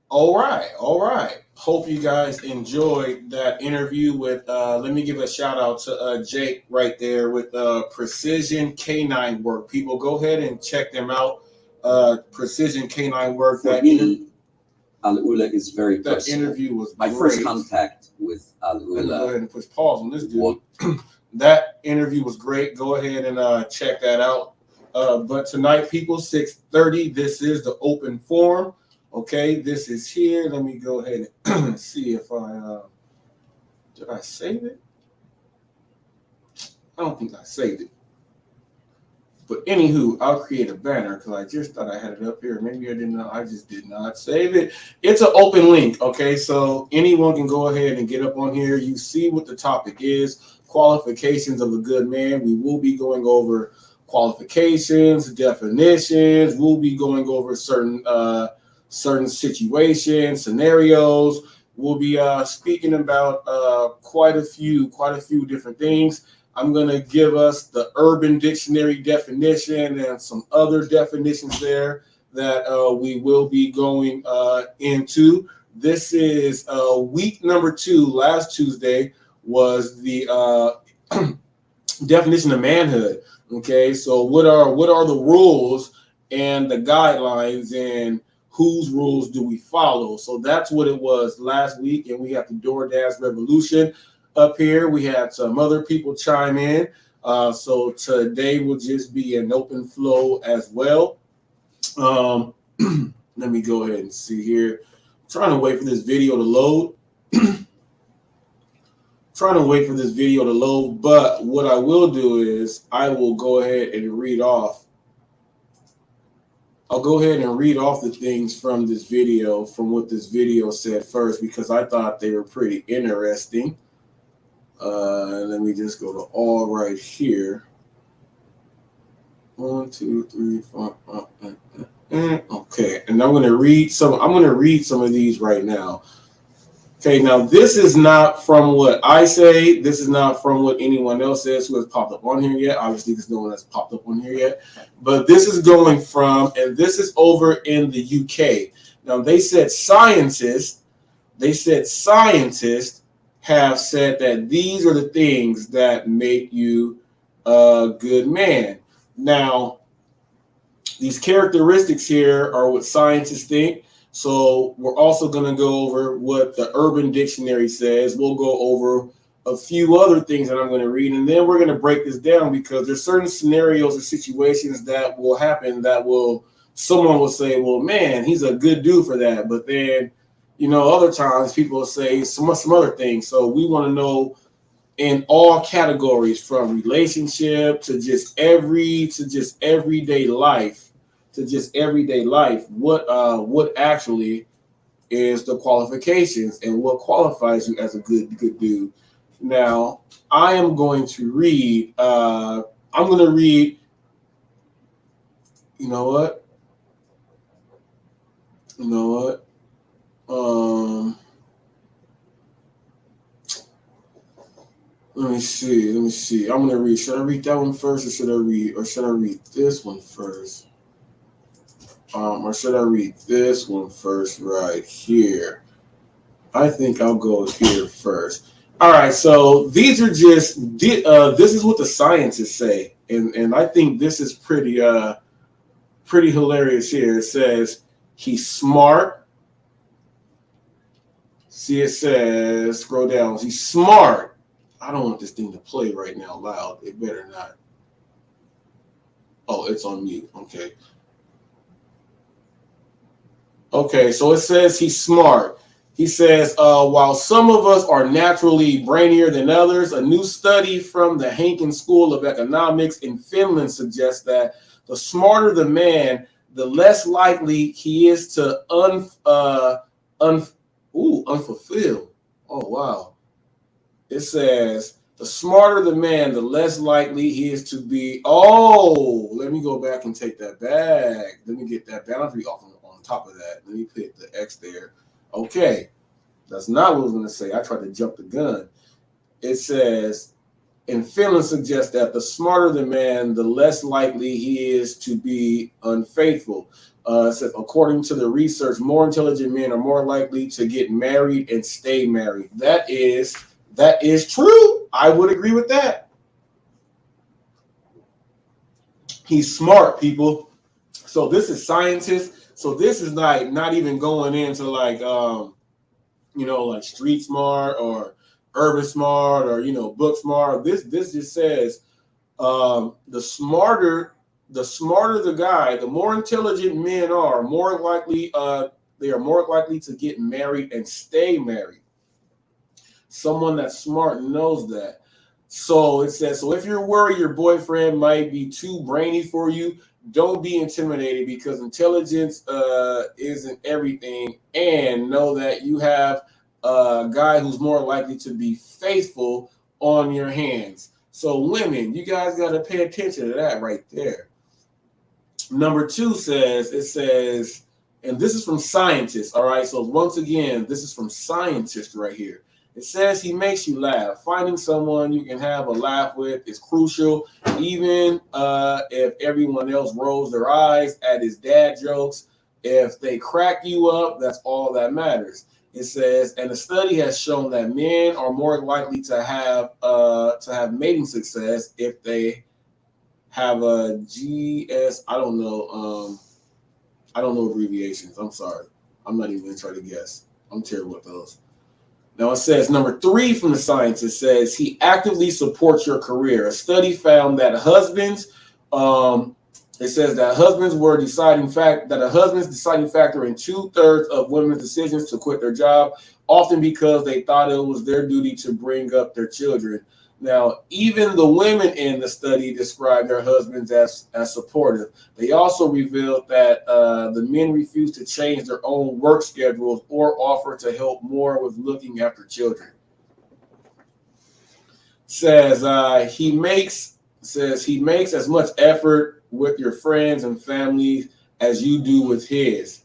All right, all right. Hope you guys enjoyed that interview with. Let me give a shout out to Jake right there with Precision Canine Work. People, go ahead and check them out. Precision Canine Work. For me, Al Ula is very that personal. interview was My great. first contact with Al Let me go Ula ahead and push pause on this dude. was That interview was great. Go ahead and check that out. But tonight, people, 6:30. This is the open forum. Okay, this is here. Let me go ahead and see if did I save it? I don't think I saved it. But anywho, I'll create a banner because I just thought I had it up here. Maybe I didn't know. I just did not save it. It's an open link. Okay, so anyone can go ahead and get up on here. You see what the topic is: qualifications of a good man. We will be going over qualifications, definitions. We'll be going over certain situations, scenarios. We'll be speaking about quite a few different things. I'm going to give us the Urban Dictionary definition and some other definitions there that we will be going into. This is week number 2. Last Tuesday was the definition of manhood. Okay, so what are the rules and the guidelines and whose rules do we follow? So that's what it was last week, and we have the DoorDash revolution up here. We had some other people chime in. So today will just be an open flow as well. Um, let me go ahead and see here. I'm trying to wait for this video to load. Trying to wait for this video to load, but what I will do is I will go ahead and read off. I'll go ahead and read off the things from this video, from what this video said first, because I thought they were pretty interesting. Let me just go to all right here. 1, 2, 3, 4. Okay, and I'm going to read some. I'm going to read some of these right now. Okay, now this is not from what I say. This is not from what anyone else says who has popped up on here yet. Obviously, there's no one that's popped up on here yet. But this is going from, and this is over in the UK. Now, they said scientists have said that these are the things that make you a good man. Now, these characteristics here are what scientists think. So we're also going to go over what the Urban Dictionary says. We'll go over a few other things that I'm going to read, and then we're going to break this down because there's certain scenarios or situations that will happen that someone will say, well, man, he's a good dude for that. But then, other times people will say some other things. So we want to know in all categories from relationship to just everyday life, what actually is the qualifications and what qualifies you as a good dude. Now, I am going to read. I'm going to read. You know what? You know what? Let me see. I'm going to read. Should I read that one first, or should I read this one first? Or should I read this one first right here? I think I'll go here first. All right, so these are just this is what the scientists say, and I think this is pretty hilarious here. It says he's smart. See, it says scroll down. He's smart. I don't want this thing to play right now loud. It better not. Oh, it's on mute. Okay. Okay, so it says he's smart. He says, while some of us are naturally brainier than others, a new study from the Hanken School of Economics in Finland suggests that the smarter the man, the less likely he is to unfulfill. Oh, wow. It says, the smarter the man, the less likely he is to be. Oh, let me go back and take that back. Let me get that boundary off on top of that. Let me put the X there. Okay, that's not what I was going to say. I tried to jump the gun. It says, in Finland suggests that the smarter the man, the less likely he is to be unfaithful. It says, according to the research, more intelligent men are more likely to get married and stay married. That is true. I would agree with that. He's smart, people. So this is scientists. So this is not even going into like like street smart or urban smart or book smart. This just says the smarter the guy, the more intelligent men are, more likely they are more likely to get married and stay married. Someone that's smart knows that. So it says, so if you're worried your boyfriend might be too brainy for you, don't be intimidated because intelligence isn't everything, and know that you have a guy who's more likely to be faithful on your hands. So women, you guys got to pay attention to that right there. Number 2 says, and this is from scientists, all right? So once again, this is from scientists right here. It says he makes you laugh. Finding someone you can have a laugh with is crucial, even if everyone else rolls their eyes at his dad jokes. If they crack you up, that's all that matters. It says, and the study has shown that men are more likely to have mating success if they have a GS. I don't know abbreviations. I'm sorry. I'm not even gonna try to guess. I'm terrible at those. Now it says number 3 from the scientist says he actively supports your career. A study found that husbands, it says that husbands were deciding fact that a husband's deciding factor in 2/3 of women's decisions to quit their job, often because they thought it was their duty to bring up their children. Now, even the women in the study described their husbands as supportive. They also revealed that the men refused to change their own work schedules or offer to help more with looking after children. Says he makes as much effort with your friends and family as you do with his.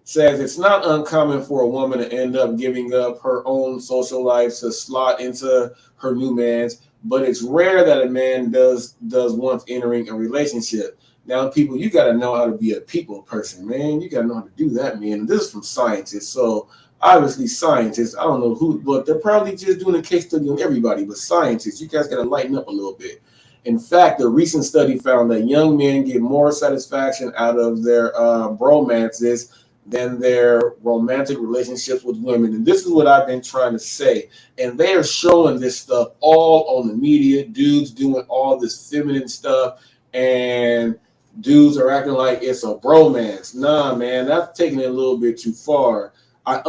Says it's not uncommon for a woman to end up giving up her own social life to slot into her new man's, but it's rare that a man does once entering a relationship. Now, people, you got to know how to be a people person, man. You got to know how to do that, man. And this is from scientists. So obviously scientists, I don't know who, but they're probably just doing a case study on everybody. But scientists, you guys got to lighten up a little bit. In fact, a recent study found that young men get more satisfaction out of their bromances than their romantic relationships with women. And this is what I've been trying to say. And they are showing this stuff all on the media, dudes doing all this feminine stuff, and dudes are acting like it's a bromance. Nah, man, that's taking it a little bit too far. I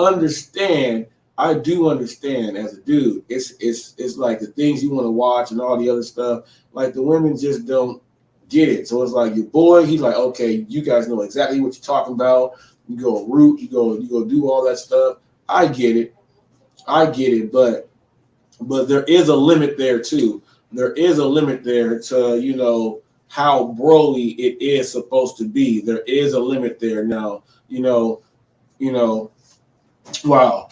do understand as a dude, it's like the things you want to watch and all the other stuff, like the women just don't get it. So it's like your boy, he's like, okay, you guys know exactly what you're talking about. You go root, you go do all that stuff. I get it, but there is a limit there too. There is a limit there to how broly it is supposed to be. There is a limit there now. Wow.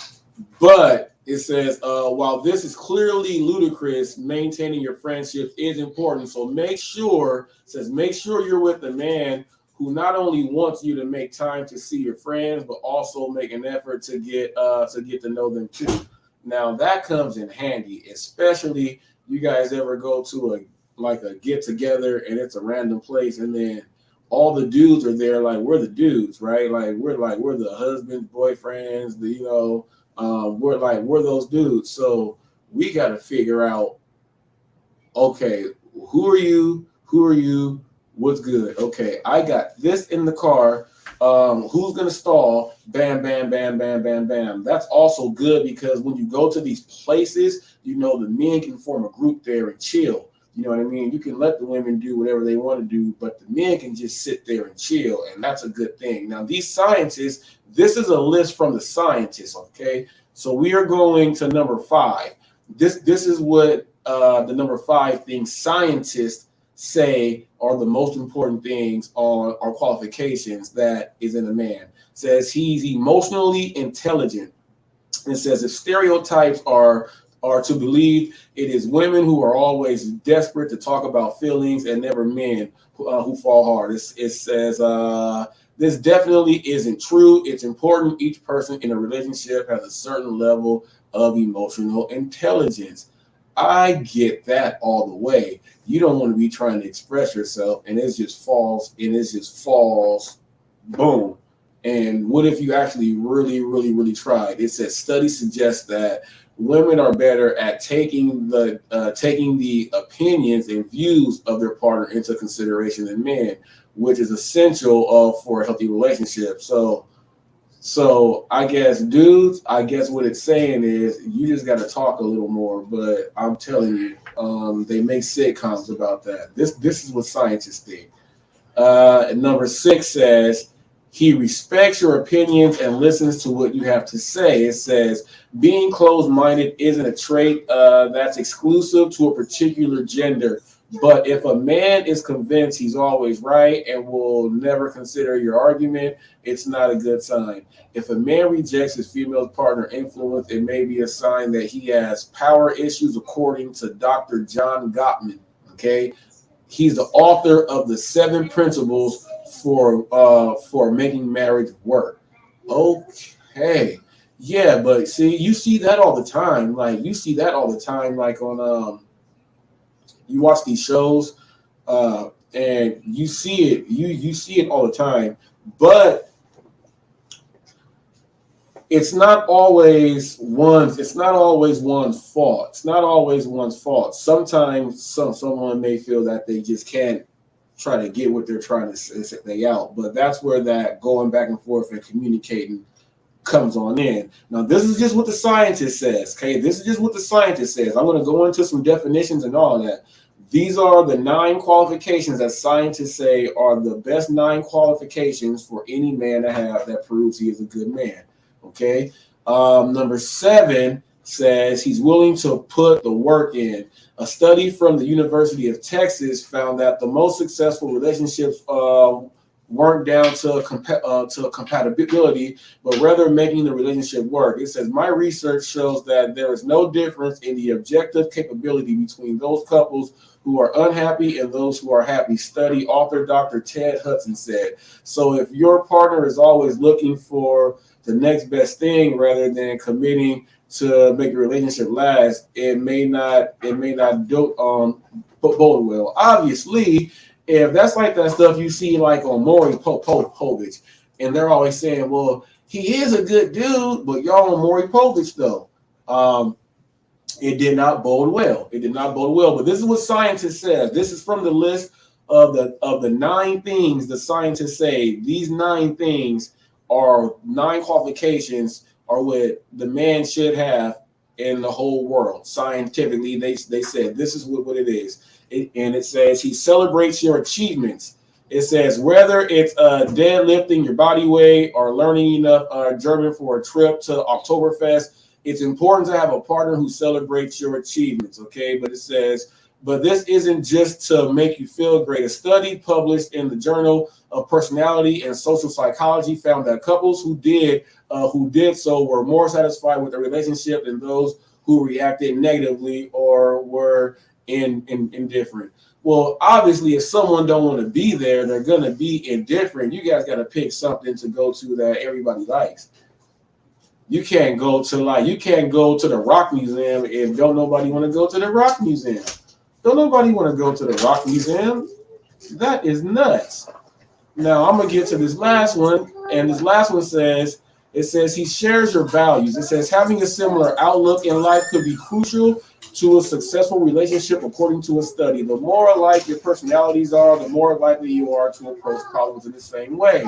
But it says, while this is clearly ludicrous, maintaining your friendships is important. So make sure you're with a man who not only wants you to make time to see your friends, but also make an effort to get to know them too. Now that comes in handy, especially you guys ever go to a get together and it's a random place, and then all the dudes are there. Like we're the dudes, right? We're the husbands, boyfriends, we're those dudes. So we got to figure out, okay, who are you? What's good? Okay, I got this in the car. Who's gonna stall? Bam, bam, bam, bam, bam, bam. That's also good because when you go to these places, the men can form a group there and chill. You know what I mean? You can let the women do whatever they want to do, but the men can just sit there and chill, and that's a good thing. Now, these scientists, this is a list from the scientists, okay? So we are going to number 5. This is what the number 5 things scientists say are the most important things on our qualifications that is in a man. It says he's emotionally intelligent. It says if stereotypes are to believe, it is women who are always desperate to talk about feelings and never men who fall hard. It says This definitely isn't true. It's important each person in a relationship has a certain level of emotional intelligence. I get that all the way. You don't want to be trying to express yourself and it just falls, boom. And what if you actually really, really, really tried? It says studies suggest that women are better at taking the opinions and views of their partner into consideration than men, which is essential for a healthy relationship. So I guess dudes, I guess what it's saying is you just got to talk a little more. But I'm telling you, they make sitcoms about that. This is what scientists think. Number 6 says he respects your opinions and listens to what you have to say. It says being closed-minded isn't a trait that's exclusive to a particular gender. But if a man is convinced he's always right and will never consider your argument, it's not a good sign. If a man rejects his female partner influence, it may be a sign that he has power issues, according to Dr. John Gottman. Okay, he's the author of the 7 principles for making marriage work. Okay. Yeah, but see, you see that all the time. Like you see that all the time, like on you watch these shows, and you see it, you see it all the time. But it's not always one's fault. It's not always one's fault. Sometimes someone may feel that they just can't try to get what they're trying to say out. But that's where that going back and forth and communicating comes on in. Now, this is just what the scientist says. Okay, this is just what the scientist says. I'm going to go into some definitions and all of that. These are the 9 qualifications that scientists say are the best 9 qualifications for any man to have that proves he is a good man. Okay. Number 7 says he's willing to put the work in. A study from the University of Texas found that the most successful relationships weren't down to compatibility, but rather making the relationship work. It says, my research shows that there is no difference in the objective capability between those couples who are unhappy and those who are happy. Study author Dr. Ted Hudson said. So if your partner is always looking for the next best thing rather than committing to make a relationship last, it may not do bode well. Obviously, if that's like that stuff you see like on Maury Povich, and they're always saying, well, he is a good dude, but y'all on Maury Povich though. It did not bode well. It did not bode well. But this is what scientists said. This is from the list of the 9 things the scientists say. These 9 things are 9 qualifications are what the man should have in the whole world. Scientifically, they said this is what it is. And it says he celebrates your achievements. It says whether it's deadlifting your body weight or learning enough German for a trip to Oktoberfest, it's important to have a partner who celebrates your achievements, okay? But it says, but this isn't just to make you feel great. A study published in the Journal of Personality and Social Psychology found that couples who did so were more satisfied with their relationship than those who reacted negatively or were indifferent. Well, obviously, if someone don't want to be there, they're gonna be indifferent. You guys got to pick something to go to that everybody likes. You can't go to the rock museum if don't nobody want to go to the rock museum. Don't nobody want to go to the rock museum. That is nuts. Now I'm gonna get to this last one, and this last one says he shares your values. It says having a similar outlook in life could be crucial to a successful relationship, according to a study. The more alike your personalities are, the more likely you are to approach problems in the same way.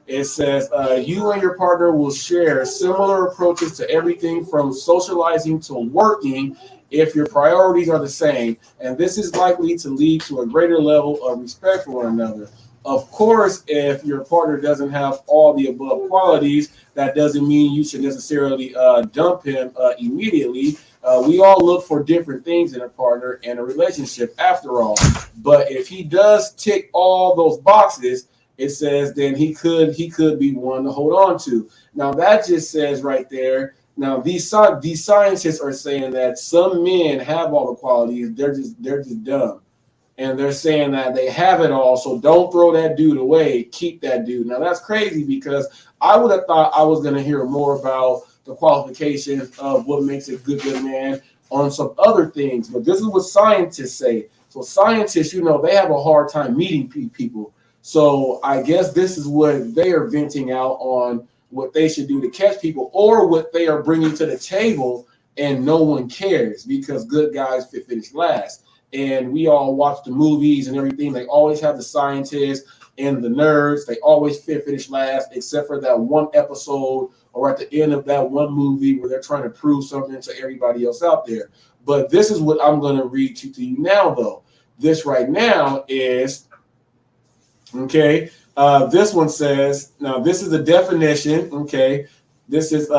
It says you and your partner will share similar approaches to everything from socializing to working if your priorities are the same, and this is likely to lead to a greater level of respect for one another. Of course, if your partner doesn't have all the above qualities, that doesn't mean you should necessarily dump him immediately. We all look for different things in a partner and a relationship after all. But if he does tick all those boxes, it says then he could be one to hold on to. Now that just says right there. Now these scientists are saying that some men have all the qualities. They're just dumb. and they're saying that they have it all, so don't throw that dude away. Keep that dude. Now that's crazy because I would have thought I was going to hear more about the qualifications of what makes a good man on some other things, but this is what scientists say. So scientists, they have a hard time meeting people. So I guess this is what they are venting out on what they should do to catch people, or what they are bringing to the table, and no one cares because good guys finish last. And we all watch the movies and everything. They always have the scientists and the nerds. They always finish last, except for that one episode or at the end of that one movie where they're trying to prove something to everybody else out there. But this is what I'm going to read to you now, though. This right now is, okay, this one says, now this is a definition, okay. This is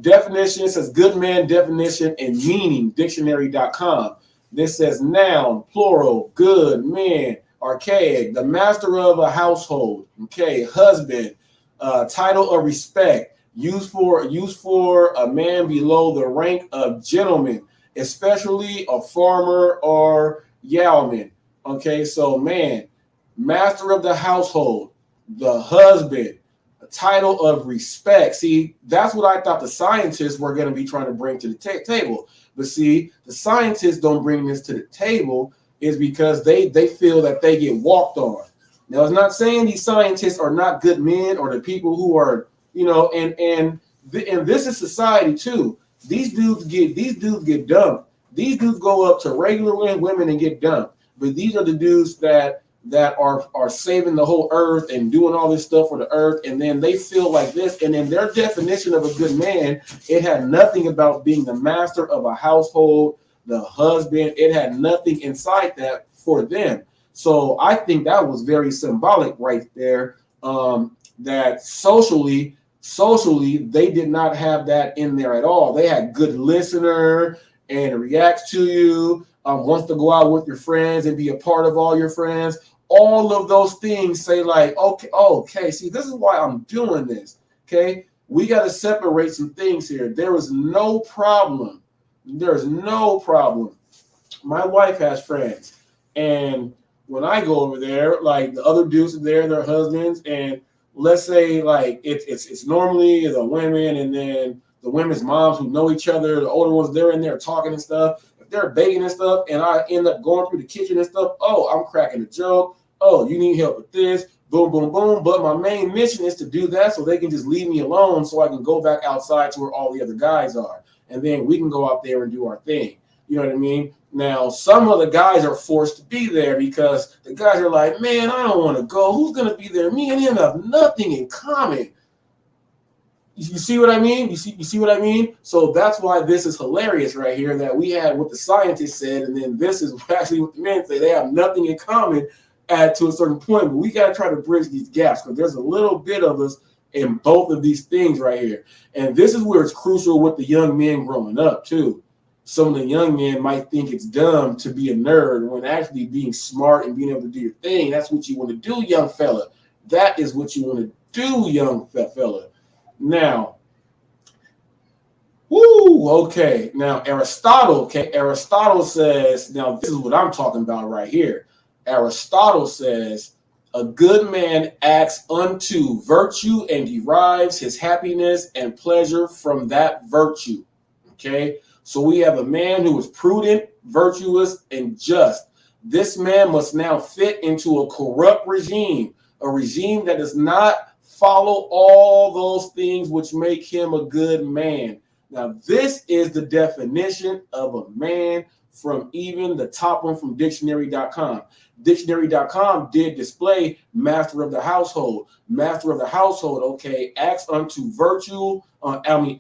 definition, it says good man definition and meaning, dictionary.com. This says noun, plural, good, man, archaic, the master of a household, okay, husband, title of respect, used for a man below the rank of gentleman, especially a farmer or yeoman. Okay, so man, master of the household, the husband, a title of respect. See, that's what I thought the scientists were going to be trying to bring to the table. But see, the scientists don't bring this to the table is because they feel that they get walked on. Now, it's not saying these scientists are not good men or the people who are, and this is society too. These dudes get dumped. These dudes go up to regular women and get dumped. But these are the dudes that are saving the whole earth and doing all this stuff for the earth, and then they feel like this, and then their definition of a good man, it had nothing about being the master of a household, the husband. It had nothing inside that for them. So I think that was very symbolic right there, that socially they did not have that in there at all. They had good listener and reacts to you, wants to go out with your friends and be a part of all your friends. All of those things say like, okay, see, this is why I'm doing this. Okay, we got to separate some things here. There is no problem. There's no problem. My wife has friends, and when I go over there, like the other dudes are there, their husbands, and let's say like it's normally the women, and then the women's moms who know each other, the older ones, they're in there talking and stuff. If they're baking and stuff, and I end up going through the kitchen and stuff, I'm cracking a joke. Oh, you need help with this, boom, boom, boom. But my main mission is to do that so they can just leave me alone so I can go back outside to where all the other guys are. And then we can go out there and do our thing. You know what I mean? Now, some of the guys are forced to be there because the guys are like, man, I don't want to go. Who's going to be there? Me and him have nothing in common. You see what I mean? You see what I mean? So that's why this is hilarious right here, that we had what the scientists said, and then this is actually what the men say. They have nothing in common to a certain point, but we got to try to bridge these gaps because there's a little bit of us in both of these things right here. And this is where it's crucial with the young men growing up too. Some of the young men might think it's dumb to be a nerd when actually being smart and being able to do your thing, that's what you want to do, young fella. That is what you want to do, young fella. Now, okay. Now, Aristotle says, now this is what I'm talking about right here. Aristotle says, a good man acts unto virtue and derives his happiness and pleasure from that virtue. Okay, so we have a man who is prudent, virtuous, and just. This man must now fit into a corrupt regime, a regime that does not follow all those things which make him a good man. Now, this is the definition of a man from even the top one from dictionary.com. Dictionary.com did display master of the household. Master of the household, okay, acts unto virtue,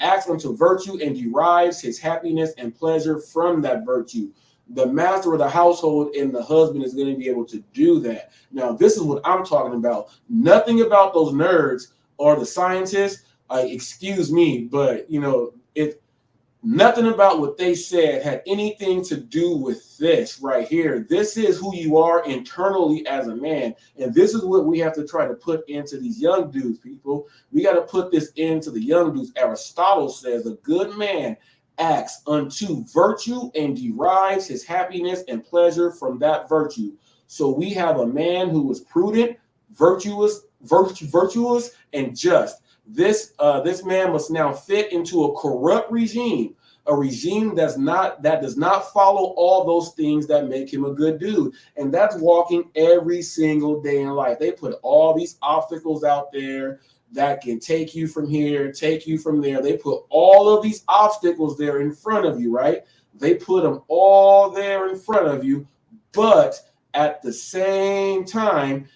acts unto virtue and derives his happiness and pleasure from that virtue. The master of the household and the husband is going to be able to do that. Now, this is what I'm talking about. Nothing about those nerds or the scientists, excuse me, but nothing about what they said had anything to do with this right here. This is who you are internally as a man. And this is what we have to try to put into these young dudes, people. We got to put this into the young dudes. Aristotle says a good man acts unto virtue and derives his happiness and pleasure from that virtue. So we have a man who was prudent, virtuous, and just. This man must now fit into a corrupt regime, a regime that does not follow all those things that make him a good dude. And that's walking every single day in life. They put all these obstacles out there that can take you from here, take you from there. They put all of these obstacles there in front of you, right? They put them all there in front of you, but at the same time,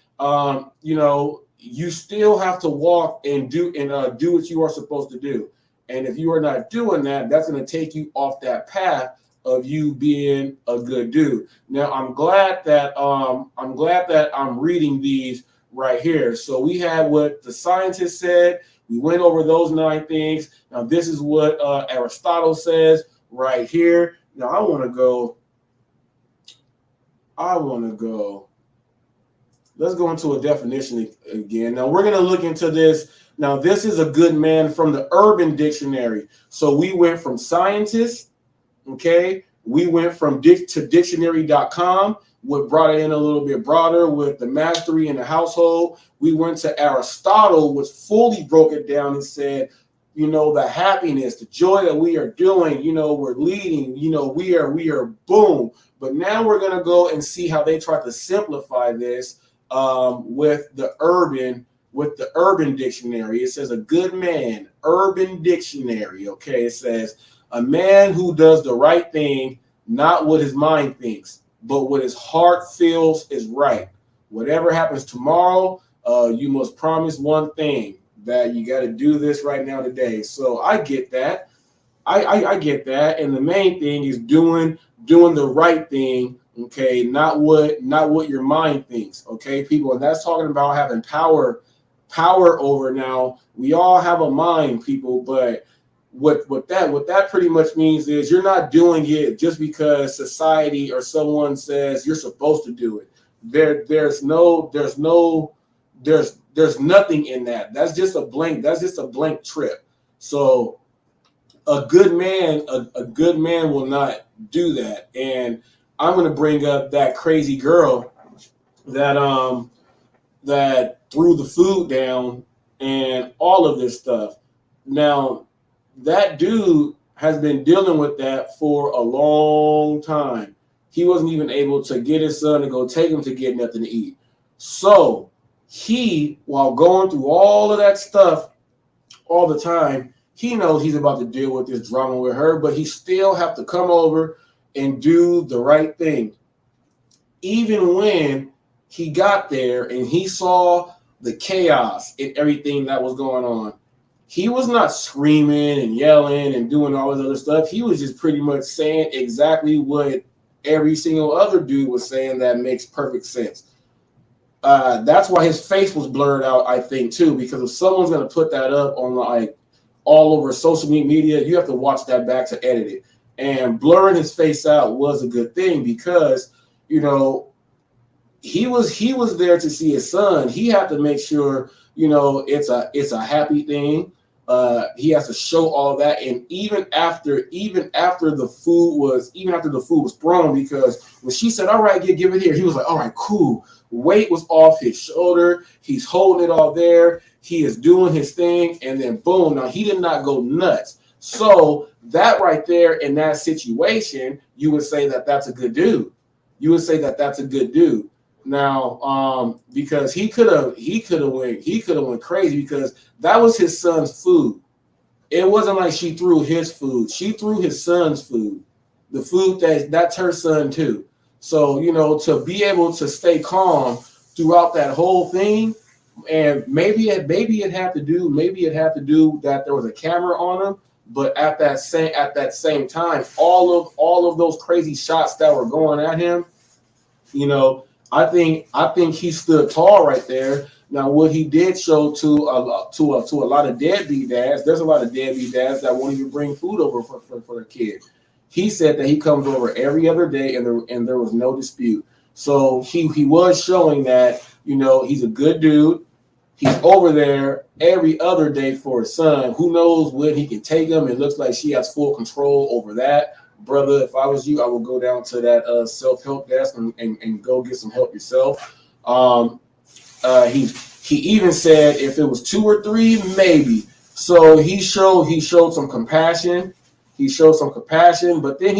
you still have to walk and do what you are supposed to do. And if you are not doing that, that's going to take you off that path of you being a good dude. Now, I'm glad that I'm reading these right here. So we had what the scientists said. We went over those 9 things. Now, this is what Aristotle says right here. Now, I want to go. Let's go into a definition again. Now, we're going to look into this. Now, this is a good man from the Urban Dictionary. So we went from scientists, okay? We went from to dictionary.com, what brought it in a little bit broader with the mastery in the household. We went to Aristotle, which fully broke it down and said, the happiness, the joy that we are doing, we're leading, we are boom. But now we're going to go and see how they try to simplify this with the Urban Dictionary. It says a good man, Urban Dictionary. Okay, it says a man who does the right thing, not what his mind thinks, but what his heart feels is right. Whatever happens tomorrow, you must promise one thing, that you got to do this right now today. So I get that. I get that. And the main thing is doing the right thing. Okay, not what your mind thinks. Okay, people, and that's talking about having power over. Now, we all have a mind, people, but what that pretty much means is you're not doing it just because society or someone says you're supposed to do it. There's nothing in that. That's just a blank trip. So a good man will not do that. And I'm going to bring up that crazy girl that threw the food down and all of this stuff. Now, that dude has been dealing with that for a long time. He wasn't even able to get his son to go take him to get nothing to eat. So he, while going through all of that stuff all the time, he knows he's about to deal with this drama with her, but he still have to come over and do the right thing. Even when he got there and he saw the chaos and everything that was going on, he was not screaming and yelling and doing all this other stuff. He was just pretty much saying exactly what every single other dude was saying that makes perfect sense. That's why his face was blurred out, I think, too, because if someone's going to put that up on like all over social media, you have to watch that back to edit it. And blurring his face out was a good thing because, he was there to see his son. He had to make sure, it's a happy thing. He has to show all that, and even after the food was thrown, because when she said, "All right, give it here," he was like, "All right, cool." Weight was off his shoulder. He's holding it all there. He is doing his thing, and then boom. Now he did not go nuts. So that right there in that situation, you would say that that's a good dude. You would say that that's a good dude. Now, because he could have went crazy because that was his son's food. It wasn't like she threw his food. She threw his son's food, the food that's her son too. So, to be able to stay calm throughout that whole thing, and maybe it had to do that there was a camera on him, but at that same time, all of those crazy shots that were going at him, I think he stood tall right there. Now, what he did show to a lot of deadbeat dads, there's a lot of deadbeat dads that won't even bring food over for their kid. He said that he comes over every other day, and there was no dispute. So he was showing that he's a good dude. He's over there every other day for his son. Who knows when he can take him? It looks like she has full control over that. brother, if I was you, I would go down to that self-help desk and go get some help yourself. Um, he even said if it was 2 or 3, maybe. So he showed some compassion. He showed some compassion, but then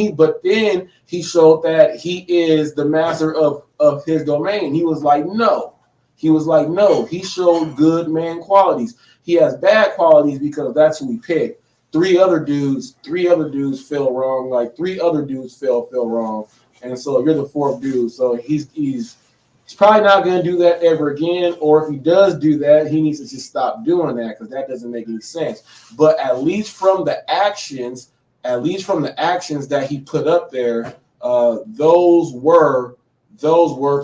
he showed that he is the master of his domain. He was like, no. He was like, no. He showed good man qualities. He has bad qualities because that's who he picked. Three other dudes fell wrong. Like 3 other dudes fell wrong. And so you're the fourth dude. So he's probably not going to do that ever again. Or if he does do that, he needs to just stop doing that because that doesn't make any sense. But at least from the actions that he put up there, those were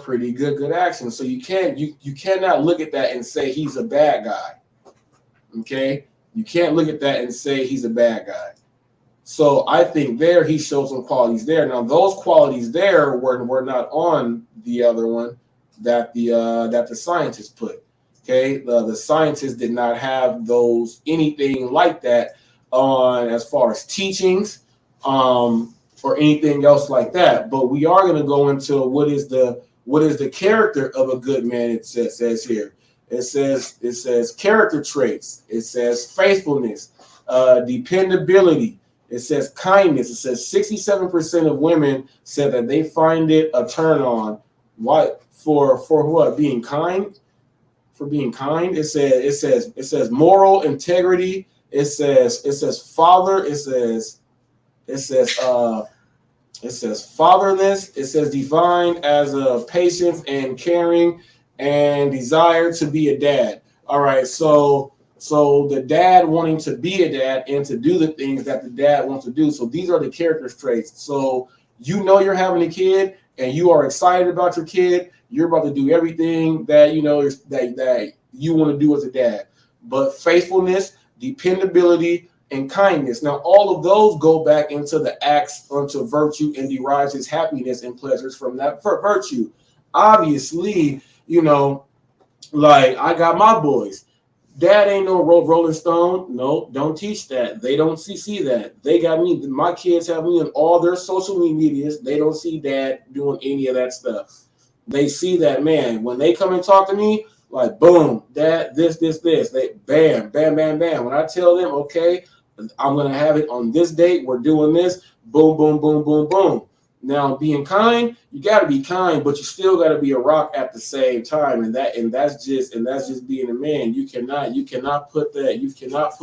pretty good actions. So you cannot look at that and say he's a bad guy. Okay, you can't look at that and say he's a bad guy. So I think there he showed some qualities there. Now those qualities there were not on the other one that the scientists put. Okay, the scientists did not have those anything like that on as far as teachings, or anything else like that. But we are going to go into what is the character of a good man. It says here. It says character traits. It says faithfulness, dependability. It says kindness. It says 67% of women said that they find it a turn on. What for what? Being kind. For being kind. It says moral integrity. It says father. It says fatherless. It says divine as a patience and caring and desire to be a dad. All right, so the dad wanting to be a dad and to do the things that the dad wants to do. So these are the character traits. So you're having a kid and you are excited about your kid. You're about to do everything that that you want to do as a dad. But faithfulness, dependability, and kindness. Now, all of those go back into the acts unto virtue and derives his happiness and pleasures from that virtue. Obviously, like I got my boys. Dad ain't no Rolling Stone. No, don't teach that. They don't see that. They got me. My kids have me on all their social medias. They don't see dad doing any of that stuff. They see that, man, when they come and talk to me, like, boom, dad, this. They bam, bam, bam, bam. When I tell them, okay, I'm going to have it on this date. We're doing this. Boom, boom, boom, boom, boom. Now, being kind, you got to be kind, but you still got to be a rock at the same time, and that's just being a man. You cannot put that. You cannot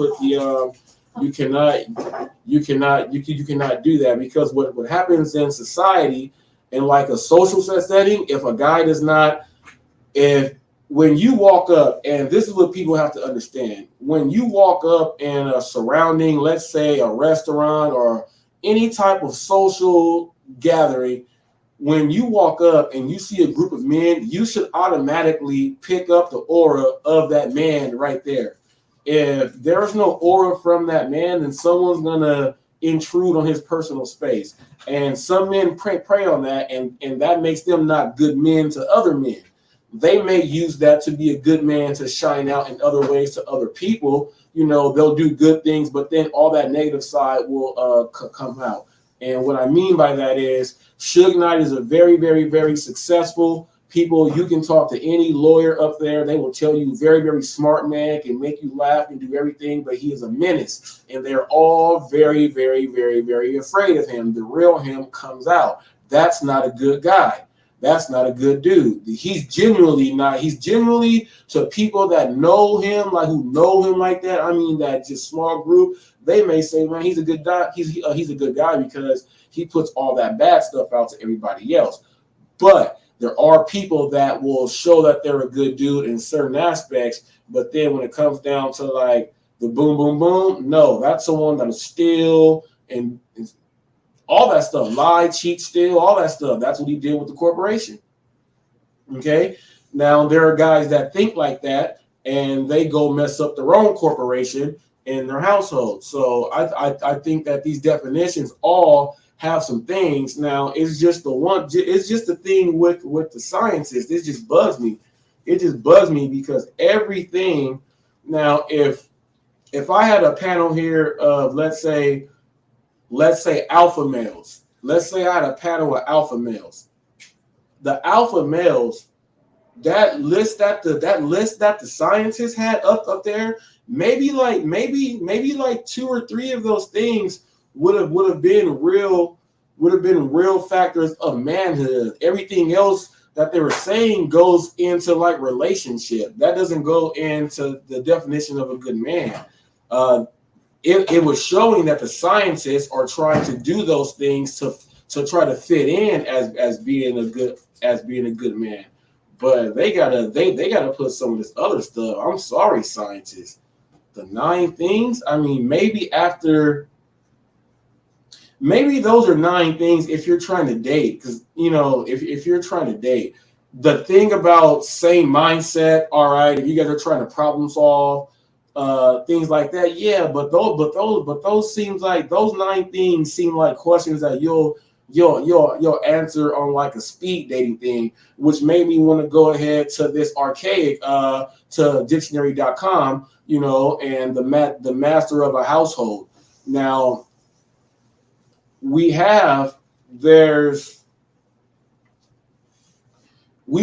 do that, because what happens in society, in like a social setting, if a guy does not, if when you walk up, and this is what people have to understand, when you walk up in a surrounding, let's say a restaurant or any type of social gathering, when you walk up and you see a group of men, you should automatically pick up the aura of that man right there. If there's no aura from that man, then someone's gonna intrude on his personal space. And some men prey on that, and that makes them not good men to other men. They may use that to be a good man to shine out in other ways to other people. They'll do good things, but then all that negative side will come out. And what I mean by that is Suge Knight is a very, very, very successful people. You can talk to any lawyer up there. They will tell you very, very smart man, can make you laugh and do everything, but he is a menace. And they're all very, very, very, very afraid of him. The real him comes out. That's not a good guy. That's not a good dude. He's genuinely not. He's genuinely, to people that know him, like who know him like that. I mean, that just small group. They may say, man, he's a good guy. He's a good guy because he puts all that bad stuff out to everybody else. But there are people that will show that they're a good dude in certain aspects. But then when it comes down to like the boom, boom, boom, no, that's someone that'll steal and all that stuff, lie, cheat, steal, all that stuff. That's what he did with the corporation. Okay. Now there are guys that think like that, and they go mess up their own corporation in their household. So I think that these definitions all have some things. Now it's just the thing with the sciences. This just bugs me. It just bugs me because everything. Now if I had a panel here of, let's say let's say alpha males. Let's say I had a panel of alpha males. The alpha males, that list that the scientists had up there, maybe like 2 or 3 of those things would have been real factors of manhood. Everything else that they were saying goes into like relationship. That doesn't go into the definition of a good man. It was showing that the scientists are trying to do those things to try to fit in as being a good man. But they gotta put some of this other stuff. I'm sorry, scientists. The 9 things. I mean, maybe those are 9 things if you're trying to date. Because if you're trying to date, the thing about same mindset. All right, if you guys are trying to problem solve, things like that. Yeah, but those seems like those 9 things seem like questions that you'll answer on like a speed dating thing, which made me want to go ahead to this archaic to dictionary.com, and the master of a household. Now we've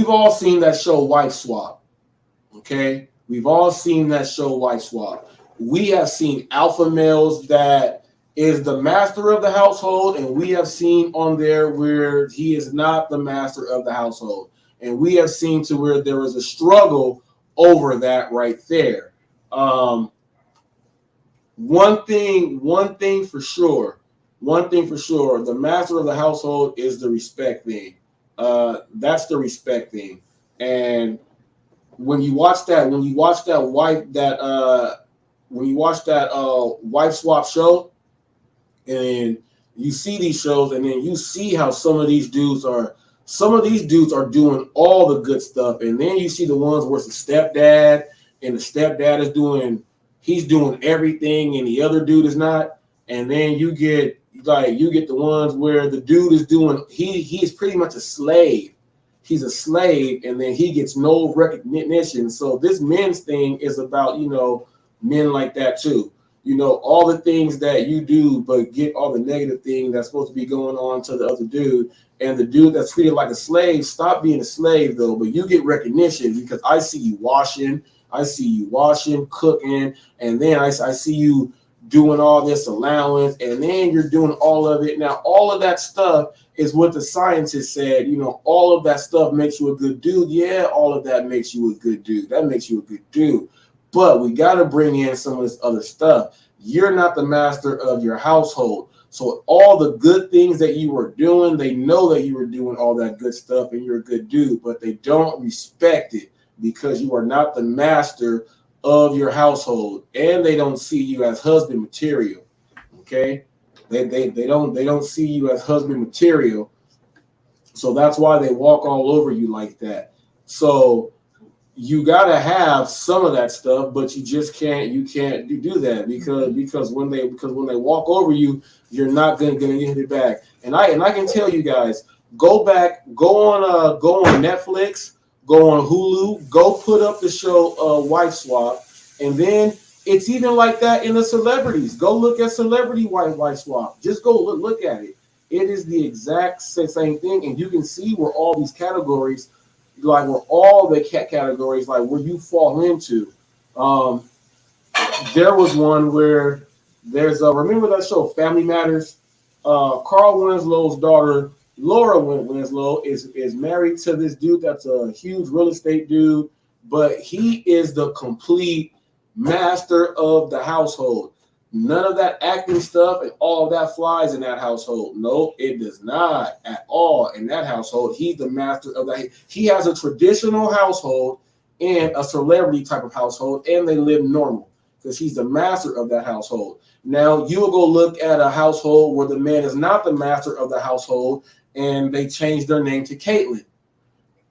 all seen that show Wife Swap. Okay, we've all seen that show Wife Swap. We have seen alpha males that is the master of the household, and we have seen on there where he is not the master of the household, and we have seen to where there is a struggle over that right there. One thing for sure, the master of the household is the respect thing. That's the respect thing. And when you watch that wife swap show, and you see these shows, and then you see how some of these dudes are doing all the good stuff, and then you see the ones where it's the stepdad, and the stepdad is doing everything, and the other dude is not, and then you get the ones where the dude is doing he's pretty much a slave. He's a slave, and then he gets no recognition. So this men's thing is about men like that too. All the things that you do, but get all the negative things that's supposed to be going on to the other dude. And the dude that's treated like a slave, stop being a slave though, but you get recognition because I see you washing, cooking, and then I see you doing all this allowance, and then you're doing all of it. Now, all of that stuff is what the scientists said, all of that stuff makes you a good dude. Yeah, all of that makes you a good dude. That makes you a good dude. But we got to bring in some of this other stuff. You're not the master of your household. So all the good things that you were doing, they know that you were doing all that good stuff and you're a good dude, but they don't respect it because you are not the master of your household, and they don't see you as husband material. Okay? They don't see you as husband material. So that's why they walk all over you like that. So you gotta have some of that stuff, but you just can't do that because when they walk over you, you're not gonna get it back. And I can tell you guys, go on Netflix, go on Hulu, go put up the show Wife Swap, and then it's even like that in the celebrities. Go look at celebrity wife swap. Just go look at it. It is the exact same thing, and you can see where all these categories, like where all the categories, like where you fall into. There was one where remember that show Family Matters? Carl Winslow's daughter Laura Winslow is married to this dude that's a huge real estate dude, but he is the complete master of the household. None of that acting stuff and all of that flies in that household. No, it does not at all in that household. He's the master of that. He has a traditional household and a celebrity type of household, and they live normal because he's the master of that household. Now, you will go look at a household where the man is not the master of the household, and they change their name to Caitlin.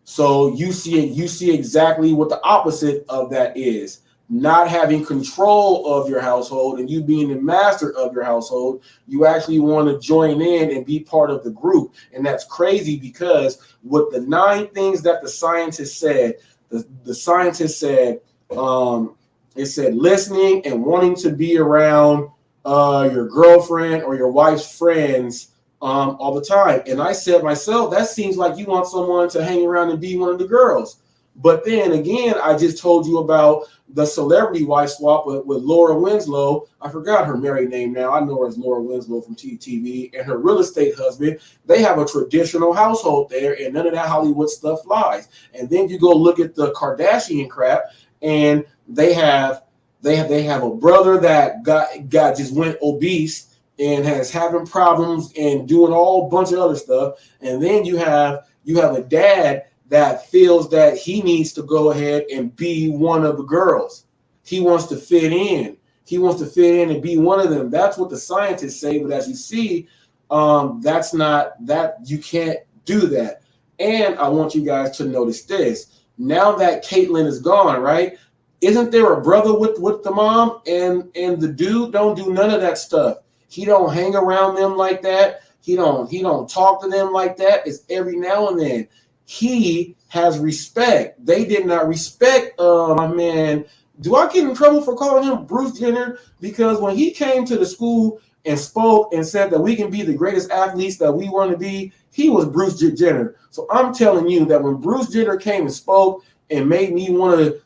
So you see exactly what the opposite of that is. Not having control of your household and you being the master of your household, you actually want to join in and be part of the group. And that's crazy because with the 9 things that the scientists said, the scientists said, it said listening and wanting to be around your girlfriend or your wife's friends all the time. And I said myself, that seems like you want someone to hang around and be one of the girls. But then again, I just told you about the celebrity wife swap with Laura Winslow. I forgot her married name now. I know her as Laura Winslow from TV, and her real estate husband. They have a traditional household there, and none of that Hollywood stuff flies. And then you go look at the Kardashian crap, and they have a brother that got just went obese and has having problems and doing all bunch of other stuff. And then you have a dad that feels that he needs to go ahead and be one of the girls. He wants to fit in. He wants to fit in and be one of them. That's what the scientists say. But as you see, that's not that you can't do that. And I want you guys to notice this. Now that Caitlyn is gone, right? Isn't there a brother with the mom? And the dude don't do none of that stuff. He don't hang around them like that. He don't talk to them like that. It's every now and then. He has respect. They did not respect my man. Do I get in trouble for calling him Bruce Jenner? Because when he came to the school and spoke and said that we can be the greatest athletes that we want to be, he was Bruce Jenner. So I'm telling you that when Bruce Jenner came and spoke and made me want to,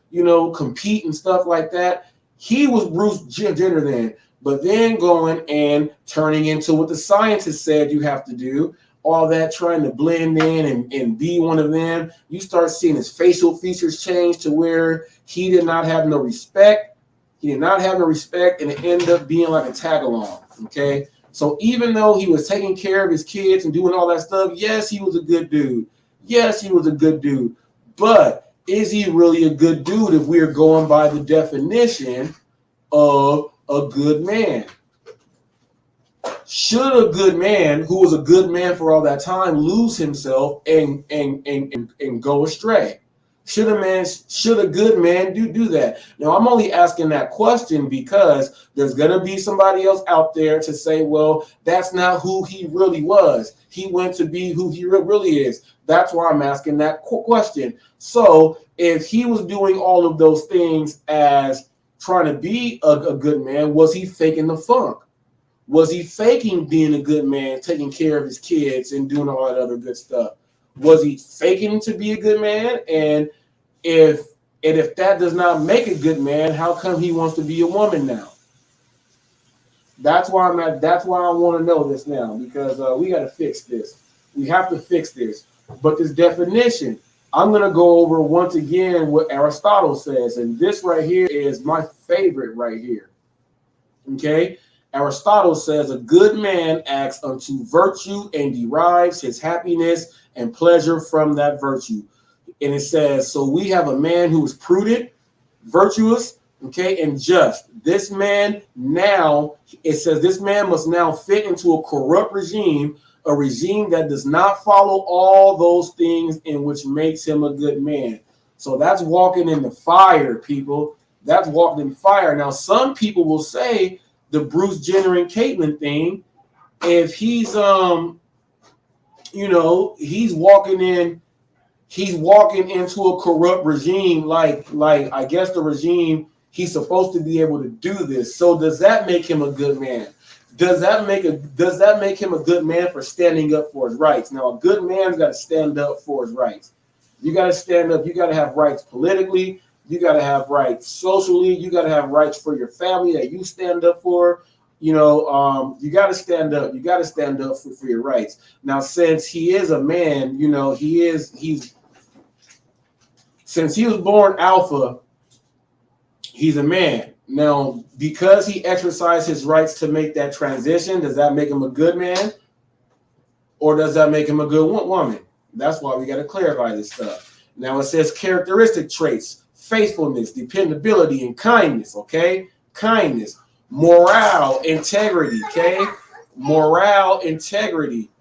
compete and stuff like that, he was Bruce Jenner then. But then going and turning into what the scientists said you have to do, all that trying to blend in and be one of them, you start seeing his facial features change to where he did not have no respect. He did not have no respect, and it ended up being like a tag-along, okay? So even though he was taking care of his kids and doing all that stuff, yes, he was a good dude. Yes, he was a good dude. But is he really a good dude if we're going by the definition of a good man? Should a good man, who was a good man for all that time, lose himself and go astray? Should a good man do that? Now, I'm only asking that question because there's gonna be somebody else out there to say, well, that's not who he really was. He went to be who he really is. That's why I'm asking that question. So if he was doing all of those things as trying to be a good man, was he faking the funk? Was he faking being a good man, taking care of his kids and doing all that other good stuff? Was he faking to be a good man? And if that does not make a good man, how come he wants to be a woman now? That's why I want to know this now, because we got to fix this. We have to fix this. But this definition, I'm going to go over once again what Aristotle says, and this right here is my favorite right here. Okay? Aristotle says a good man acts unto virtue and derives his happiness and pleasure from that virtue. And it says, so we have a man who is prudent, virtuous, okay, and just. This man now, it says this man must now fit into a corrupt regime, a regime that does not follow all those things in which makes him a good man. So that's walking in the fire, people. That's walking in fire. Now, some people will say, the Bruce Jenner and Caitlyn thing, if he's he's walking into a corrupt regime, like I guess the regime, he's supposed to be able to do this. So does that make him a good man? Does that make him a good man for standing up for his rights? Now, a good man's got to stand up for his rights. You got to stand up. You got to have rights politically. You got to have rights socially. You got to have rights for your family that you stand up for. You got to stand up. You got to stand up for your rights. Now, since he is a man, since he was born alpha, he's a man. Now, because he exercised his rights to make that transition, does that make him a good man? Or does that make him a good woman? That's why we got to clarify this stuff. Now, it says characteristic traits. Faithfulness, dependability, and kindness, okay? Kindness, morale, integrity, okay? Morale, integrity,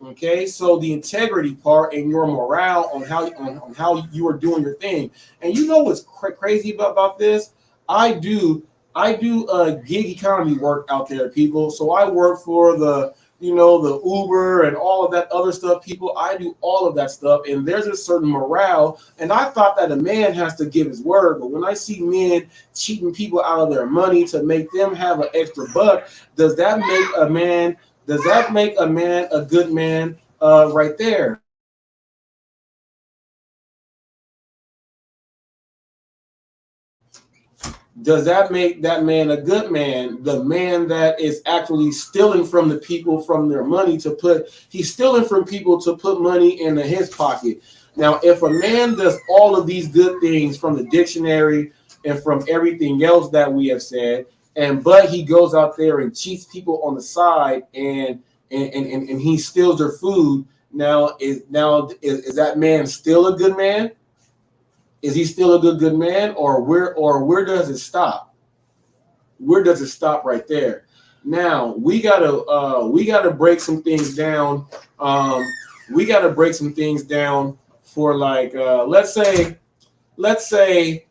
okay? So the integrity part and your morale on how you are doing your thing. And you know what's crazy about this? I do gig economy work out there, people. So I work for the the Uber and all of that other stuff, people. I do all of that stuff, and there's a certain morale. And I thought that a man has to give his word, but when I see men cheating people out of their money to make them have an extra buck, does that make a man? Does that make a man a good man? Right there. Does that make that man a good man? The man that is actually stealing from the people from their money to put, he's stealing from people to put money into his pocket. Now, if a man does all of these good things from the dictionary and from everything else that we have said, but he goes out there and cheats people on the side and he steals their food, is that man still a good man? Is he still a good man, or where does it stop? Where does it stop right there? Now we gotta break some things down. We gotta break some things down for like let's say let's say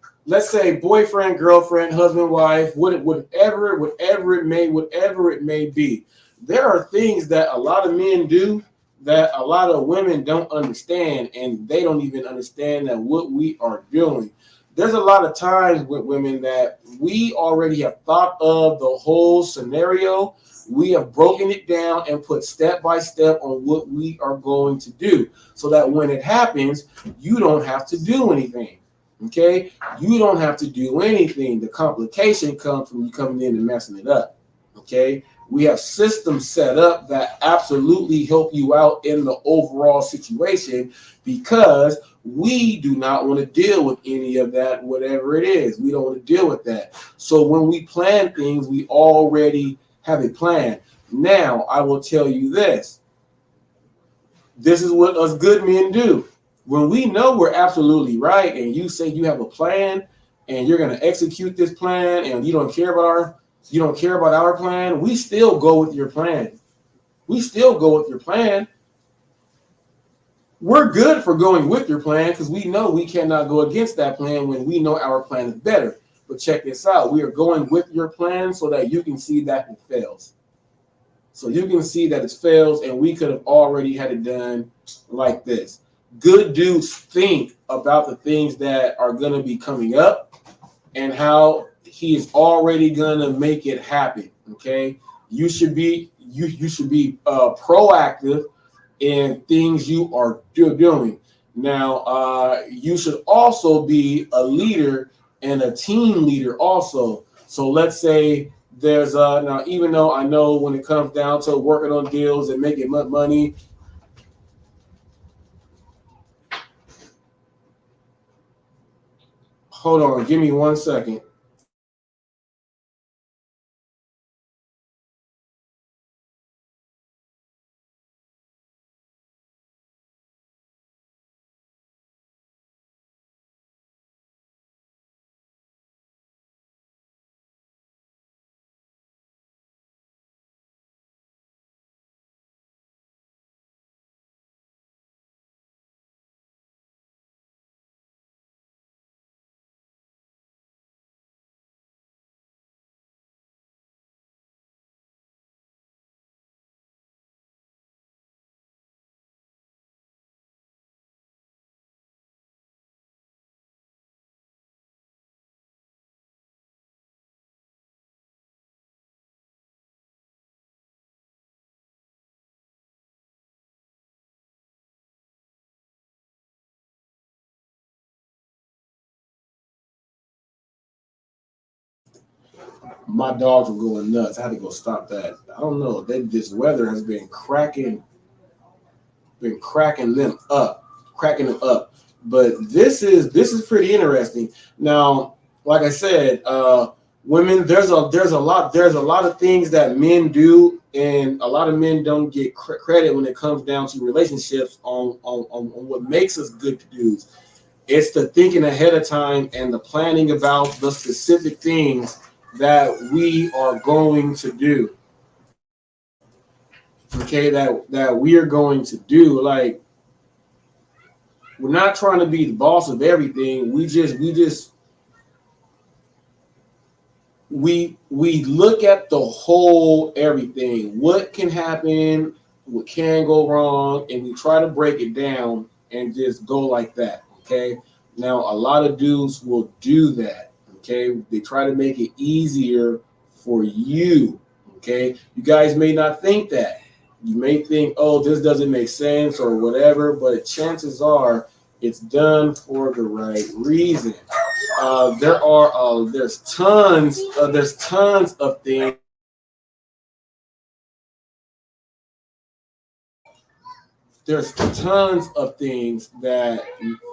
boyfriend, girlfriend, husband, wife, whatever it may be. There are things that a lot of men do that a lot of women don't understand, and they don't even understand that what we are doing. There's a lot of times with women that we already have thought of the whole scenario. We have broken it down and put step by step on what we are going to do so that when it happens, you don't have to do anything. Okay? You don't have to do anything. The complication comes from you coming in and messing it up. Okay? We have systems set up that absolutely help you out in the overall situation because we do not want to deal with any of that, whatever it is. We don't want to deal with that. So when we plan things, we already have a plan. Now, I will tell you this. This is what us good men do. When we know we're absolutely right and you say you have a plan and you're going to execute this plan and you don't care about our plan, we still go with your plan. We still go with your plan. We're good for going with your plan because we know we cannot go against that plan when we know our plan is better. But check this out. We are going with your plan so that you can see that it fails. So you can see that it fails, and we could have already had it done like this. Good dudes think about the things that are going to be coming up and how he is already going to make it happen. Okay, you should be proactive in things you are doing. Now, you should also be a leader and a team leader also. So let's say there's now, even though I know when it comes down to working on deals and making money, hold on, give me 1 second. My dogs were going nuts. I had to go stop that. I don't know. This weather has been cracking them up. But this is pretty interesting. Now, like I said, women, there's a lot of things that men do, and a lot of men don't get credit when it comes down to relationships on what makes us good dudes. It's the thinking ahead of time and the planning about the specific things that we are going to do. Okay, that we are going to do. Like, we're not trying to be the boss of everything. We just we look at the whole everything. What can happen? What can go wrong? And we try to break it down and just go like that. Okay. Now a lot of dudes will do that. Okay. They try to make it easier for you. Okay. You guys may not think that. You may think, oh, this doesn't make sense or whatever, but chances are it's done for the right reason. There's tons of things. There's tons of things that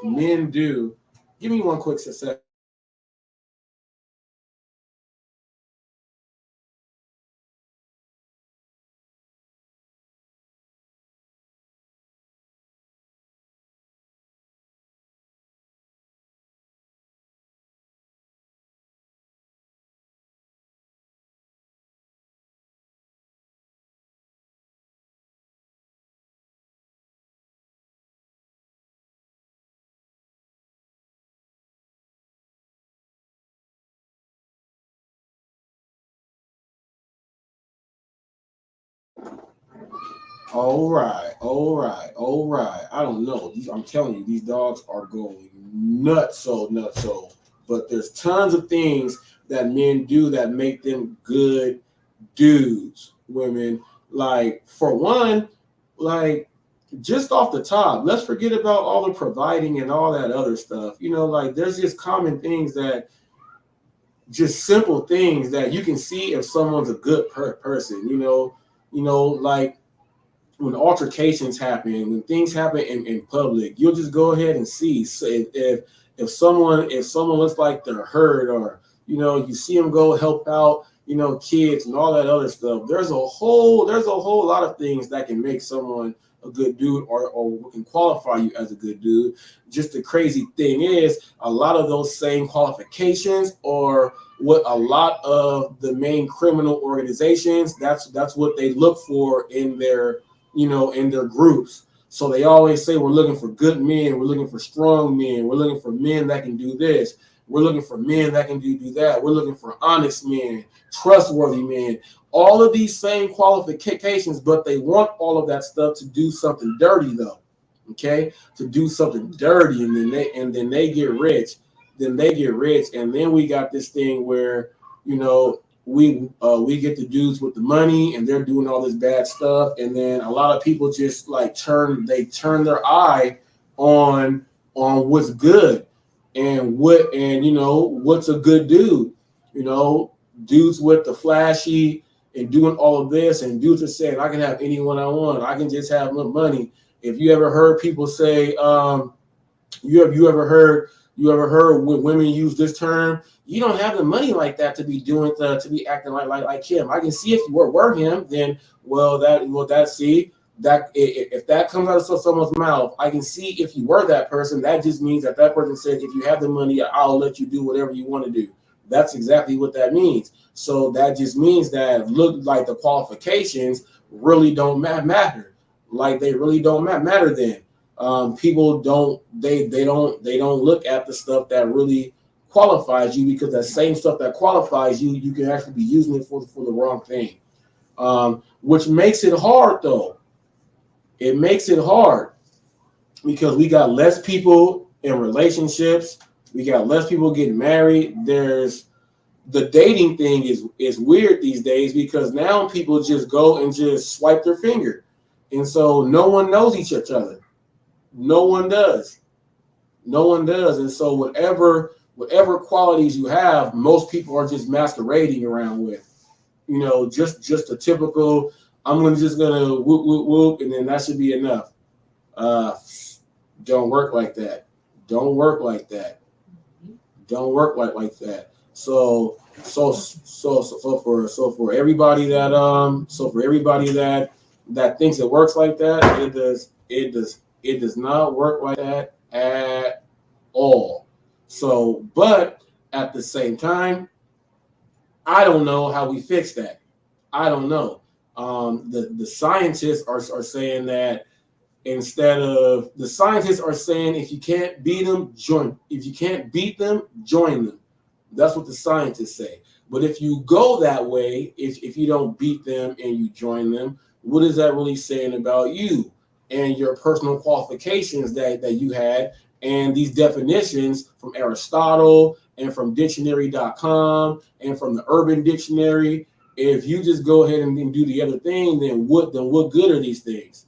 men do. Give me one quick second. All right. I don't know. I'm telling you, these dogs are going nuts, so. But there's tons of things that men do that make them good dudes. Women, like for one, like just off the top, let's forget about all the providing and all that other stuff. Like there's just common things that just simple things that you can see if someone's a good person. Like when altercations happen, when things happen in public, you'll just go ahead and see. So if someone looks like they're hurt, or you see them go help out, kids and all that other stuff. There's a whole lot of things that can make someone a good dude, or can qualify you as a good dude. Just the crazy thing is, a lot of those same qualifications, or what a lot of the main criminal organizations, that's what they look for in their groups. So they always say, we're looking for good men, we're looking for strong men, we're looking for men that can do this, we're looking for men that can do that, we're looking for honest men, trustworthy men, all of these same qualifications, but they want all of that stuff to do something dirty though. Okay, to do something dirty, and then they get rich. And then we got this thing where you know we get the dudes with the money, and they're doing all this bad stuff, and then a lot of people just like turn their eye on what's good, and what's a good dude. you know Dudes with the flashy and doing all of this, and dudes are saying, I can have anyone I want, I can just have money. If you ever heard people say, you ever heard when women use this term, you don't have the money like that to be to be acting like him. I can see if you were him, then see that if that comes out of someone's mouth, I can see if you were that person. That just means that person said, if you have the money, I'll let you do whatever you want to do. That's exactly what that means. So that just means that look like the qualifications really don't matter. Like they really don't matter then. People don't look at the stuff that really qualifies you, because that same stuff that qualifies you, you can actually be using it for the wrong thing. Which makes it hard though. It makes it hard because we got less people in relationships. We got less people getting married. There's the dating thing is weird these days, because now people just go and just swipe their finger, and so no one knows each other. No one does. No one does. And so whatever qualities you have, most people are just masquerading around with. Just a typical, I'm just gonna whoop whoop whoop, and then that should be enough. Uh, don't work like that. Don't work like that. Don't work like that. So for everybody that thinks it works like that, it does not work like that at all. So, but at the same time, I don't know how we fix that. I don't know. The scientists are saying that, if you can't beat them, join. If you can't beat them, join them. That's what the scientists say. But if you go that way, if you don't beat them and you join them, what is that really saying about you and your personal qualifications that you had? And these definitions from Aristotle and from dictionary.com and from the Urban Dictionary, if you just go ahead and do the other thing, then what good are these things?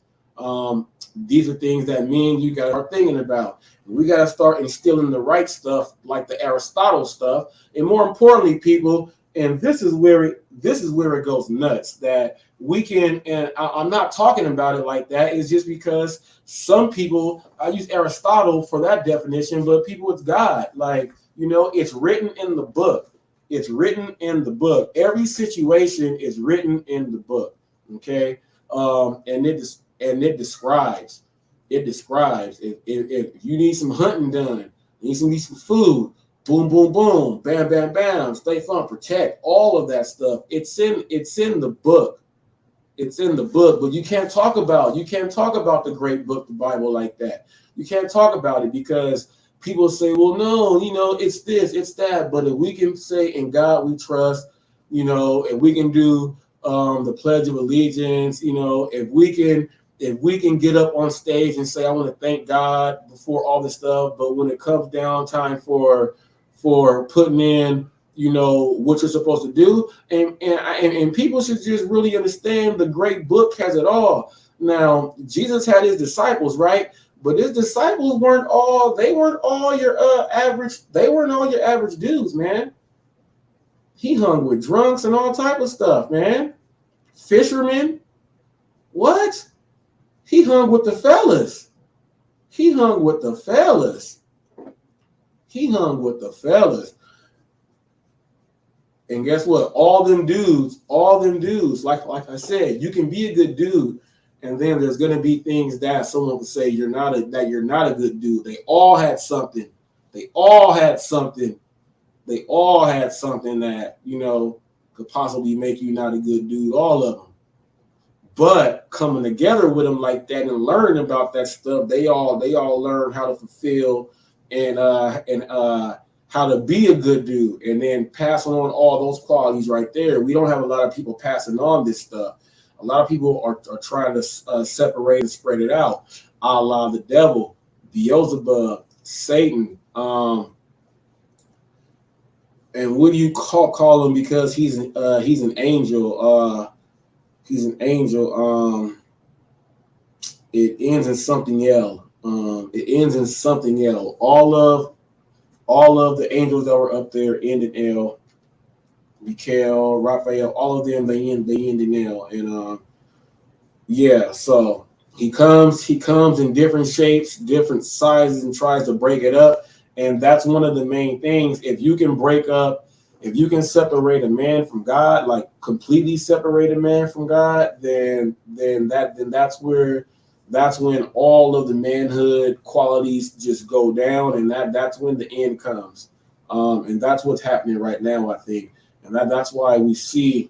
These are things that me and you got to start thinking about. We got to start instilling the right stuff, like the Aristotle stuff, and more importantly, people. And this is where it goes nuts. That we can, and I'm not talking about it like that. It's just because some people, I use Aristotle for that definition, but people, it's God. Like, it's written in the book. It's written in the book. Every situation is written in the book. Okay, and it describes. It describes if you need some hunting done, you need some food. Boom, boom, boom, bam, bam, bam. Stay fun, protect, all of that stuff. It's in the book. It's in the book, but you can't talk about the great book, the Bible, like that. You can't talk about it because people say, well, no, it's this, it's that. But if we can say, in God we trust, if we can do the Pledge of Allegiance, if we can get up on stage and say, I want to thank God before all this stuff, but when it comes down time for putting in, what you're supposed to do, and people should just really understand the great book has it all. Now, Jesus had his disciples, right? But his disciples weren't all your average dudes, man. He hung with drunks and all type of stuff, man. Fishermen, what? He hung with the fellas. He hung with the fellas. And guess what? All them dudes, like I said, you can be a good dude, and then there's gonna be things that someone will say you're not a good dude. They all had something. They all had something that, could possibly make you not a good dude, all of them. But coming together with them like that and learning about that stuff, they all learn how to fulfill and how to be a good dude, and then passing on all those qualities right there. We don't have a lot of people passing on this stuff. A lot of people are trying to separate and spread it out, a la the devil, Beelzebub, Satan, and what do you call him? Because he's an angel. He's an angel. It ends in something else. All of the angels that were up there end in L. Michael, Raphael, all of them, they end in L. And so he comes in different shapes, different sizes, and tries to break it up. And that's one of the main things. If you can separate a man from God, like completely separate a man from God, then that's when all of the manhood qualities just go down, and that's when the end comes. And that's what's happening right now, I think. And that's why we see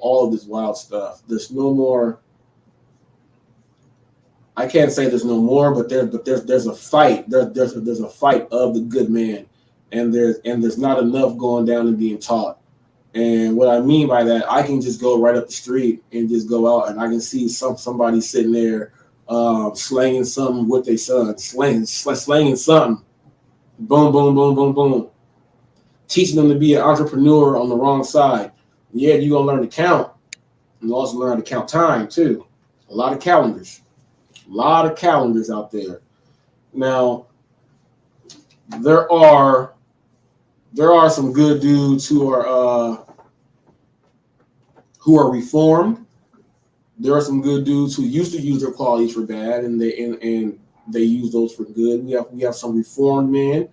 all of this wild stuff. There's no more. I can't say there's no more, but there's a fight. There's a fight of the good man, and there's not enough going down and being taught. And what I mean by that, I can just go right up the street and just go out, and I can see somebody sitting there slanging something with their son, slanging something. Boom, boom, boom, boom, boom. Teaching them to be an entrepreneur on the wrong side. Yeah, you're going to learn to count. You also learn how to count time, too. A lot of calendars out there. Now, there are some good dudes who are reformed. There are some good dudes who used to use their qualities for bad, and they use those for good. We have some reformed men.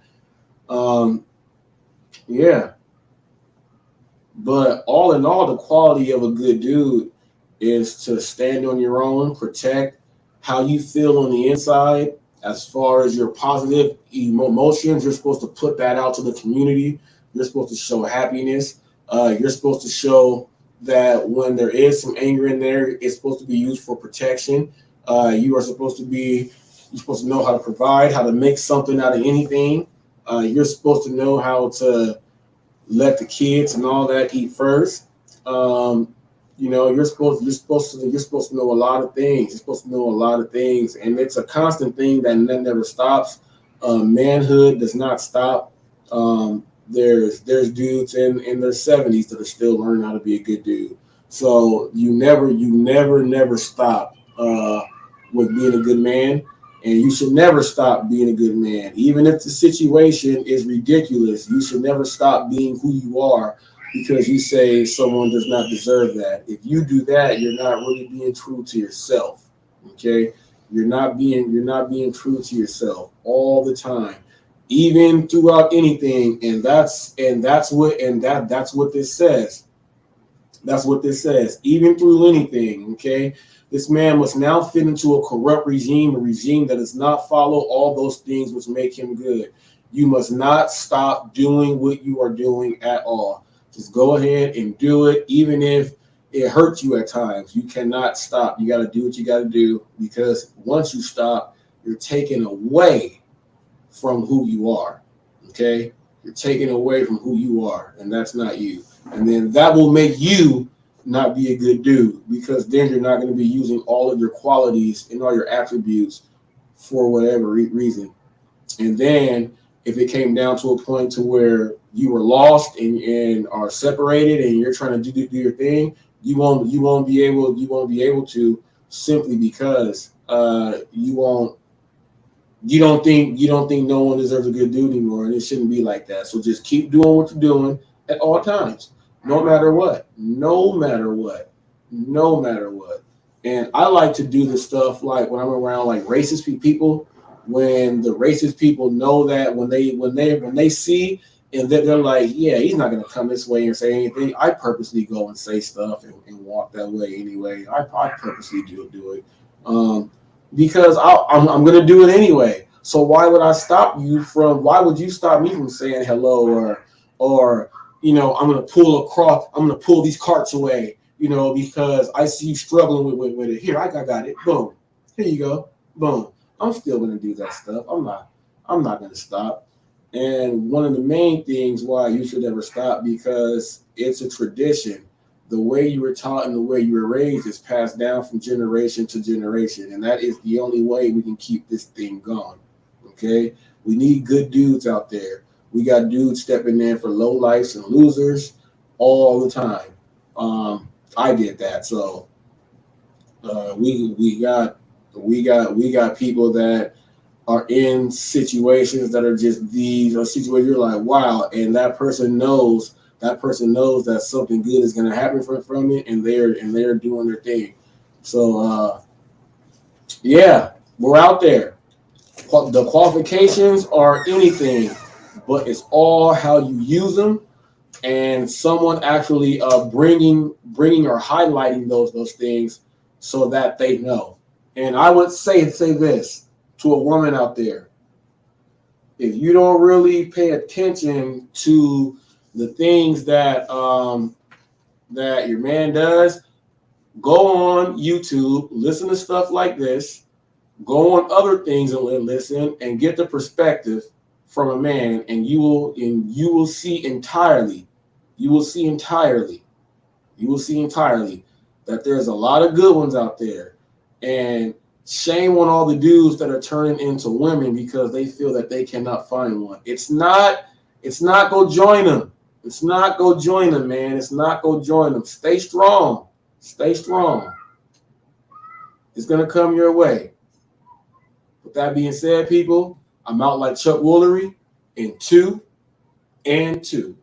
But all in all, the quality of a good dude is to stand on your own, protect how you feel on the inside. As far as your positive emotions, you're supposed to put that out to the community. You're supposed to show happiness. You're supposed to show that when there is some anger in there, it's supposed to be used for protection. You're supposed to know how to provide, how to make something out of anything. You're supposed to know how to let the kids and all that eat first. You're supposed to know a lot of things. You're supposed to know a lot of things, and it's a constant thing that never stops. Manhood does not stop. There's dudes in their 70s that are still learning how to be a good dude. So you never stop with being a good man, and you should never stop being a good man, even if the situation is ridiculous. You should never stop being who you are because you say someone does not deserve that. If you do that, you're not really being true to yourself. Okay, you're not being true to yourself all the time, even throughout anything. And that's what this says. That's what this says. Even through anything, okay? This man must now fit into a corrupt regime, a regime that does not follow all those things which make him good. You must not stop doing what you are doing at all. Just go ahead and do it, even if it hurts you at times. You cannot stop. You got to do what you got to do, because once you stop, you're taken away from who you are. Okay? You're taken away from who you are, and that's not you. And then that will make you not be a good dude, because then you're not going to be using all of your qualities and all your attributes for whatever reason. And then if it came down to a point to where you were lost and are separated and you're trying to do your thing, you won't be able to, simply because you don't think no one deserves a good dude anymore, and it shouldn't be like that. So just keep doing what you're doing at all times, no matter what, no matter what, no matter what. And I like to do the stuff like when I'm around like racist people, when the racist people know that when they see and they're like, yeah, he's not gonna come this way and say anything. I purposely go and say stuff and walk that way anyway. I purposely do it. Because I'm going to do it anyway. So why would I stop you from? Why would you stop me from saying hello, or I'm going to pull across. I'm going to pull these carts away. Because I see you struggling with it. Here, I got it. Boom. Here you go. Boom. I'm still going to do that stuff. I'm not. Going to stop. And one of the main things why you should never stop, because it's a tradition. The way you were taught and the way you were raised is passed down from generation to generation, and that is the only way we can keep this thing going. Okay, we need good dudes out there. We got dudes stepping in for low lifes and losers all the time. I did that, so we got people that are in situations that are just these, or situations you're like, wow, and that person knows that something good is going to happen from it, and they're doing their thing. So yeah, we're out there. The qualifications are anything, but it's all how you use them, and someone actually bringing or highlighting those things so that they know. And I would say this to a woman out there: if you don't really pay attention to the things that your man does, go on YouTube, listen to stuff like this, go on other things and listen and get the perspective from a man, and you will see entirely. You will see entirely. You will see entirely that there's a lot of good ones out there. And shame on all the dudes that are turning into women because they feel that they cannot find one. It's not go join them. It's not go join them, man. It's not go join them. Stay strong. Stay strong. It's gonna come your way. With that being said, people, I'm out like Chuck Woolery in 2 and 2.